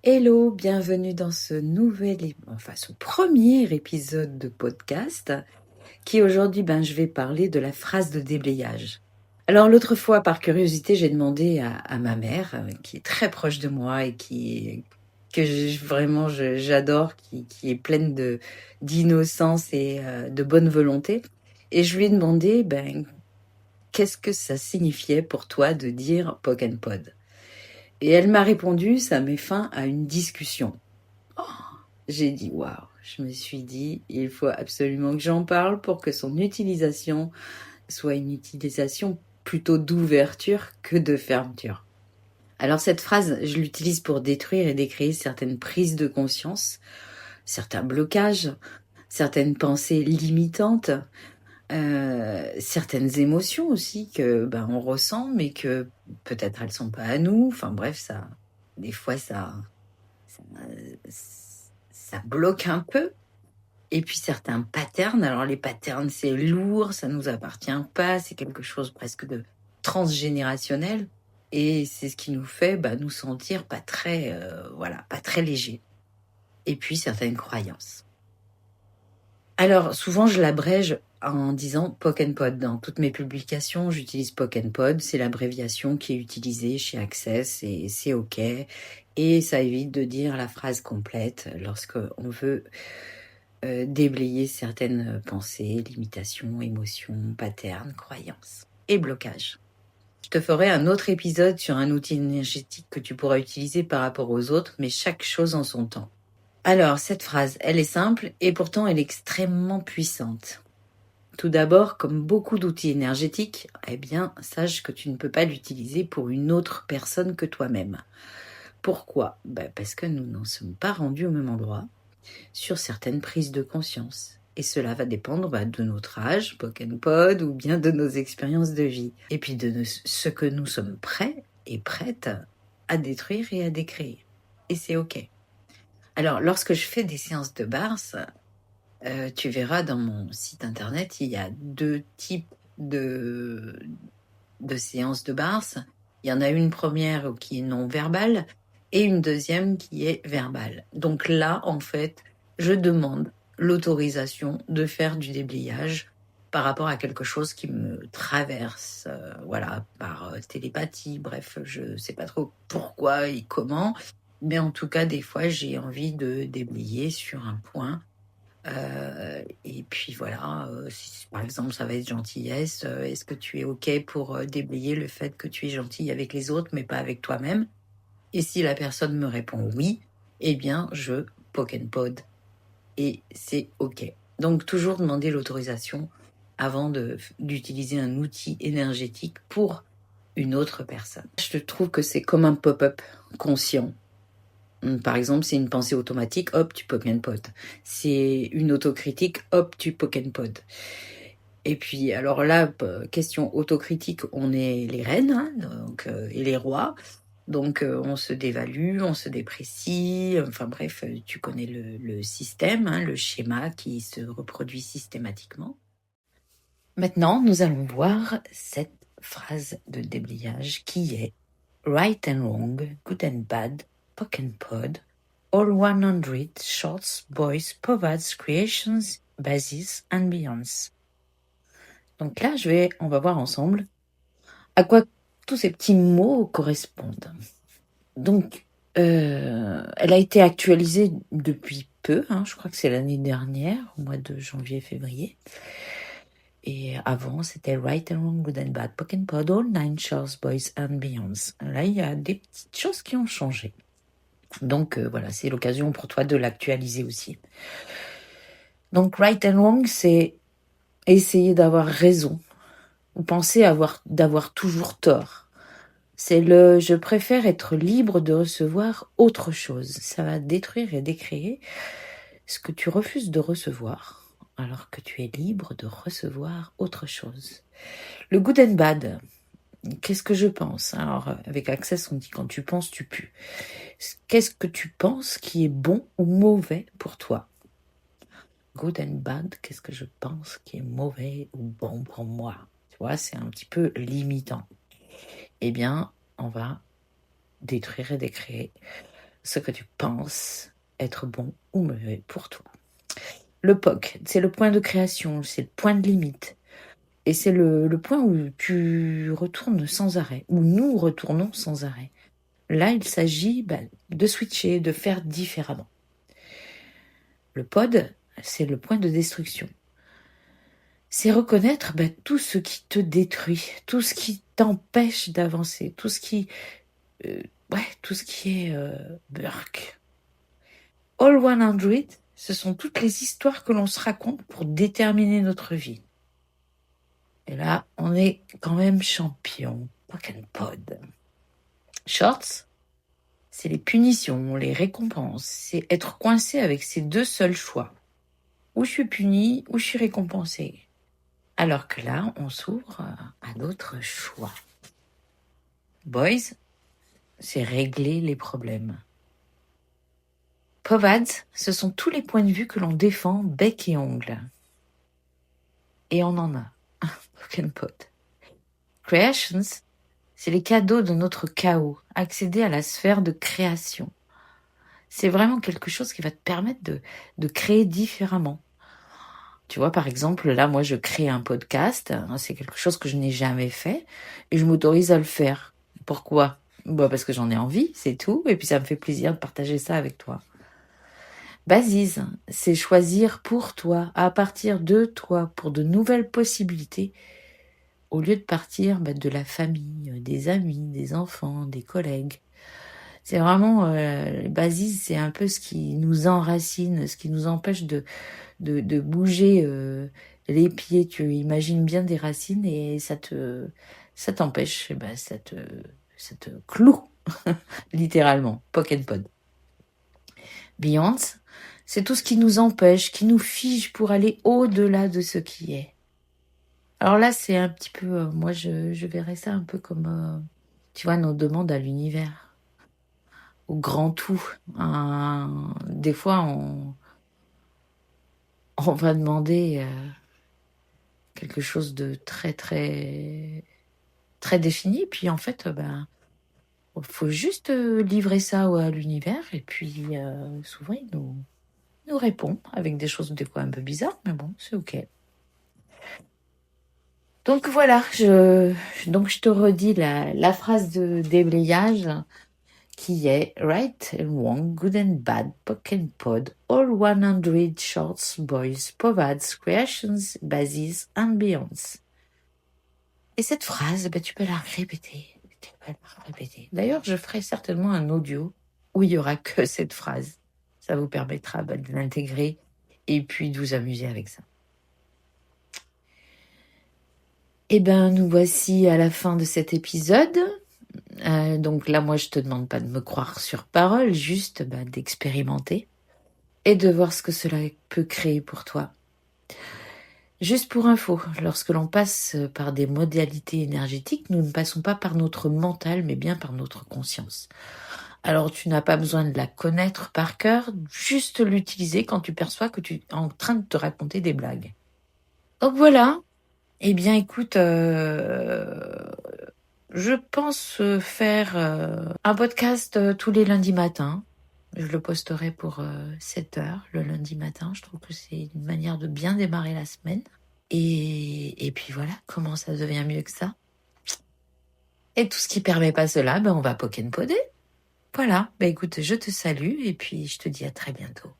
Hello, bienvenue dans ce ce premier épisode de podcast qui aujourd'hui, je vais parler de la phrase de déblayage. Alors l'autre fois, par curiosité, j'ai demandé à ma mère, qui est très proche de moi et j'adore, qui est pleine d'innocence et de bonne volonté. Et je lui ai demandé, qu'est-ce que ça signifiait pour toi de dire poke and pod? Et elle m'a répondu, ça met fin à une discussion. Oh, j'ai dit waouh, je me suis dit, il faut absolument que j'en parle pour que son utilisation soit une utilisation plutôt d'ouverture que de fermeture. Alors cette phrase, je l'utilise pour détruire et décréer certaines prises de conscience, certains blocages, certaines pensées limitantes, certaines émotions aussi que on ressent, mais que peut-être elles sont pas à nous. Enfin bref, des fois ça, ça bloque un peu. Et puis certains patterns, alors les patterns c'est lourd, ça nous appartient pas, c'est quelque chose presque de transgénérationnel. Et c'est ce qui nous fait nous sentir pas très, pas très léger. Et puis certaines croyances. Alors souvent je l'abrège en disant POC and Pod. Dans toutes mes publications, j'utilise POC and Pod, c'est l'abréviation qui est utilisée chez Access et c'est OK. Et ça évite de dire la phrase complète lorsqu'on veut déblayer certaines pensées, limitations, émotions, patterns, croyances et blocages. Je te ferai un autre épisode sur un outil énergétique que tu pourras utiliser par rapport aux autres, mais chaque chose en son temps. Alors, cette phrase, elle est simple et pourtant elle est extrêmement puissante. Tout d'abord, comme beaucoup d'outils énergétiques, sache que tu ne peux pas l'utiliser pour une autre personne que toi-même. Pourquoi ? Parce que nous n'en sommes pas rendus au même endroit sur certaines prises de conscience. Et cela va dépendre de notre âge, POC and Pod, ou bien de nos expériences de vie. Et puis de ce que nous sommes prêts et prêtes à détruire et à décréer. Et c'est OK. Alors, lorsque je fais des séances de Bars, tu verras dans mon site internet, il y a 2 types de séances de Bars. Il y en a une première qui est non verbale et une deuxième qui est verbale. Donc là, en fait, je demande l'autorisation de faire du déblayage par rapport à quelque chose qui me traverse, par télépathie. Bref, je sais pas trop pourquoi et comment, mais en tout cas, des fois, j'ai envie de déblayer sur un point. Et puis voilà, si par exemple ça va être gentillesse, est-ce que tu es OK pour déblayer le fait que tu es gentil avec les autres mais pas avec toi-même? Et si la personne me répond oui, eh bien je poke and pod et c'est OK. Donc toujours demander l'autorisation avant d'utiliser un outil énergétique pour une autre personne. Je trouve que c'est comme un pop-up conscient. Par exemple, c'est une pensée automatique, hop, tu poke and pod. C'est une autocritique, hop, tu poke and pod. Et puis, alors là, question autocritique, on est les reines et les rois. Donc, on se dévalue, on se déprécie. Enfin bref, tu connais le système, le schéma qui se reproduit systématiquement. Maintenant, nous allons voir cette phrase de déblayage qui est right and wrong, good and bad, poke and pod, all 100 shorts boys provides creations, basis and beyonds. Donc là, on va voir ensemble à quoi tous ces petits mots correspondent. Donc, elle a été actualisée depuis peu, je crois que c'est l'année dernière, au mois de janvier-février. Et avant, c'était Right and Wrong, Good and Bad, Poke and Pod, All 9 Shores, Boys and Beyonds. Là, il y a des petites choses qui ont changé. Donc voilà, c'est l'occasion pour toi de l'actualiser aussi. Donc right and wrong, c'est essayer d'avoir raison ou penser d'avoir toujours tort. C'est je préfère être libre de recevoir autre chose. Ça va détruire et décréer ce que tu refuses de recevoir, alors que tu es libre de recevoir autre chose. Le good and bad, qu'est-ce que je pense? Alors, avec Access, on dit quand tu penses, tu pues. Qu'est-ce que tu penses qui est bon ou mauvais pour toi? Good and bad, qu'est-ce que je pense qui est mauvais ou bon pour moi? Tu vois, c'est un petit peu limitant. Eh bien, on va détruire et décréer ce que tu penses être bon ou mauvais pour toi. Le POC, c'est le point de création, c'est le point de limite. Et c'est le point où tu retournes sans arrêt, où nous retournons sans arrêt. Là, il s'agit de switcher, de faire différemment. Le pod, c'est le point de destruction. C'est reconnaître tout ce qui te détruit, tout ce qui t'empêche d'avancer, tout ce qui est Burke. All 100, ce sont toutes les histoires que l'on se raconte pour déterminer notre vie. Et là, on est quand même champion. Fucking pod. Shorts, c'est les punitions, les récompenses. C'est être coincé avec ces deux seuls choix. Ou je suis puni, ou je suis récompensé. Alors que là, on s'ouvre à d'autres choix. Boys, c'est régler les problèmes. Povads, ce sont tous les points de vue que l'on défend bec et ongle. Et on en a. Fucking pot. Creations, c'est les cadeaux de notre chaos, accéder à la sphère de création. C'est vraiment quelque chose qui va te permettre de créer différemment. Tu vois, par exemple, là, moi, je crée un podcast. C'est quelque chose que je n'ai jamais fait et je m'autorise à le faire. Pourquoi ? Parce que j'en ai envie, c'est tout. Et puis, ça me fait plaisir de partager ça avec toi. Basis, c'est choisir pour toi, à partir de toi, pour de nouvelles possibilités, au lieu de partir de la famille, des amis, des enfants, des collègues. C'est vraiment, Basis, c'est un peu ce qui nous enracine, ce qui nous empêche de bouger les pieds. Tu imagines bien des racines et ça t'empêche, ça te cloue, littéralement, pocket pod. Beyond, c'est tout ce qui nous empêche, qui nous fige pour aller au-delà de ce qui est. Alors là, c'est un petit peu, moi je verrais ça un peu comme, tu vois, nos demandes à l'univers, au grand tout. Des fois, on va demander quelque chose de très, très, très défini, puis en fait, faut juste livrer ça à l'univers, et puis souvent, il nous répond avec des choses des fois un peu bizarres, mais bon, c'est ok. Donc voilà, je te redis la phrase de déblayage qui est Right and Wrong, Good and Bad, Pock and Pod, All 100 Shorts, Boys, Povads, Creations, Bases and Beyonds. Et cette phrase, tu peux la répéter. D'ailleurs, je ferai certainement un audio où il y aura que cette phrase. Ça vous permettra de l'intégrer et puis de vous amuser avec ça. Nous voici à la fin de cet épisode. Donc là, moi, je te demande pas de me croire sur parole, juste d'expérimenter et de voir ce que cela peut créer pour toi. Juste pour info, lorsque l'on passe par des modalités énergétiques, nous ne passons pas par notre mental, mais bien par notre conscience. Alors, tu n'as pas besoin de la connaître par cœur, juste l'utiliser quand tu perçois que tu es en train de te raconter des blagues. Donc voilà. Eh bien, écoute, je pense faire un podcast tous les lundis matins. Je le posterai pour 7 heures le lundi matin. Je trouve que c'est une manière de bien démarrer la semaine. Et puis voilà, comment ça devient mieux que ça. Et tout ce qui permet pas cela, on va poder. Voilà, écoute, je te salue et puis je te dis à très bientôt.